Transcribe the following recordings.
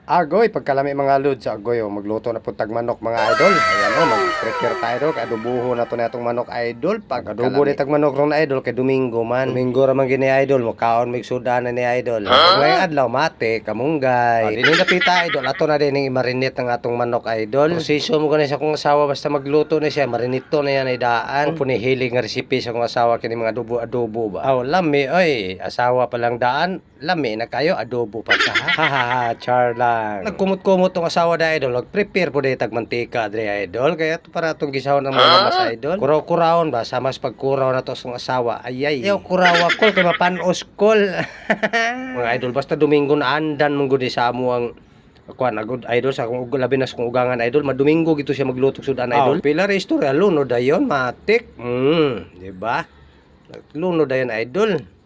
Agoy, pagkalami mga lods, agoy, magluto na po tag manok mga idol. Ayan mag-prepare tayo kay adubuho na to na itong manok idol. Pag adubo ni tag manok ron na idol, kay Domingo man. Domingo raman gini idol, makaon mig sudanan ni idol. Ngayong adlaw, mate, kamunggay. Dini na pita idol, ato na din yung marinate ng atong manok idol. Proseso mo ganun sa kong asawa, basta magluto na siya, marinito na yan ay daan. Kung punihilig nga resipe sa kong asawa, kini mga adobo-adobo ba. Lami, oy, asawa palang daan. Lami na kayo, adobo pa ka. Hahaha, char lang. Nagkumot-kumot tong asawa da idol. Nag-prepare po day tag mantika dre idol. Kaya to para tong gisahon ng mga mas idol. Kuraw-kurawon ba? Sa mas pagkuraw na to sa asawa. Ayay. Yaw kurawa kol kay mapanos kol. Mga idol, basta Domingo na andan mong gudi sa amo ang kuan agud idol sa kung labi na sa kung ugangan idol. Madomingo gito siya maglutok sudan idol. Pila ra istorya luno dayon matik. Di ba? Luno dayon idol.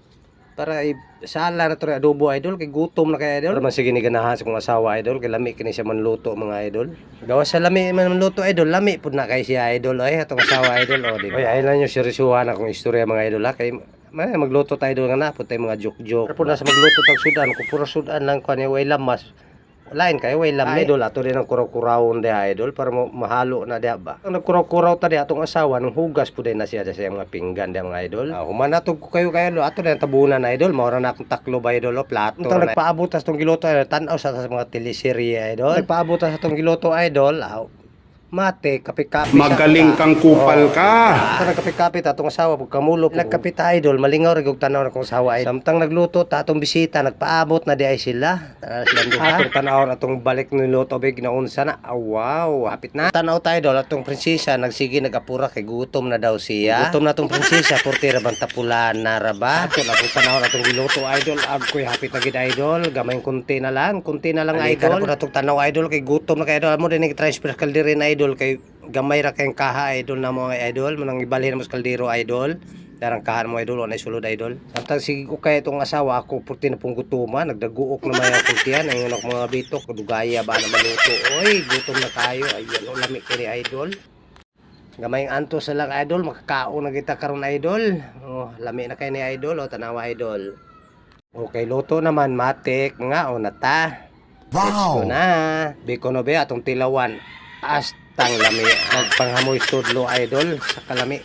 Para sala na to adobo idol kay gutom na kay idol. Para man sige ni ganahan sa kong asawa idol kay lami kini siya manluto mga idol. Gawa sa lami man manluto idol, lami pud na kay siya idol ay atong asawa idol o di ba. Oy ay lang yung seryosohan akong istorya mga idol kay magluto tayo idol nga na pud tay mga joke-joke. Pero na sa magluto tag sudan ko puro sudan lang kani way lamas. Lain kayo way lam idol ato din ang kuraw-kurawon de idol para mahalo na diha ba. Ang nagkuraw-kuraw ta diha atong asawa nang hugas pud na siya sa mga pinggan diha mga idol. Human ato kayo ato din tabunan idol, mao ra na akong taklo ba idol o plato. Untang nagpaabot sa tong giluto idol, tan-aw sa mga teleserye idol. Nagpaabot sa tong giluto idol, mate, kape-kape. Magaling kang kupal ka. Ito nagkape-kape tatong asawa pag kamulo. Nagkape ta idol, malingaw rig og tanaw na kong asawa idol. Samtang nagluto tatong bisita, nagpaabot na di ay sila. Atong tanaw atong balik ni luto big ginaunsa na. Wow, hapit na. Tanaw ta idol atong prinsesa nagsige nagapura kay gutom na daw siya. Gutom na tong prinsesa, porti ra bang tapulan na ra ba? Ato na tanaw atong giluto idol, agkoy hapit na gid idol. Gamay kunti na lang idol. Kana atong tanaw idol kay gutom na kay idol. Amo din transfer kaldirin idol kay gamay ra kayong kaha idol na mga idol manang ibalhin mo sa kaldero idol darang kahan mo idol wala sulod idol samtang sige ko kay itong asawa ako purti na pong gutuman nagdaguok na may kuntian ang unak mga bitok kadugaya ba na maluto oy gutom na tayo ayan o lami kini idol gamay ang antos na lang idol makakaon na kita karon idol lami na kay ni idol o tanawa idol okay luto naman matik nga o nata wow na biko no be atong tilawan astang lami nagpanghamoy studlo idol sa kalami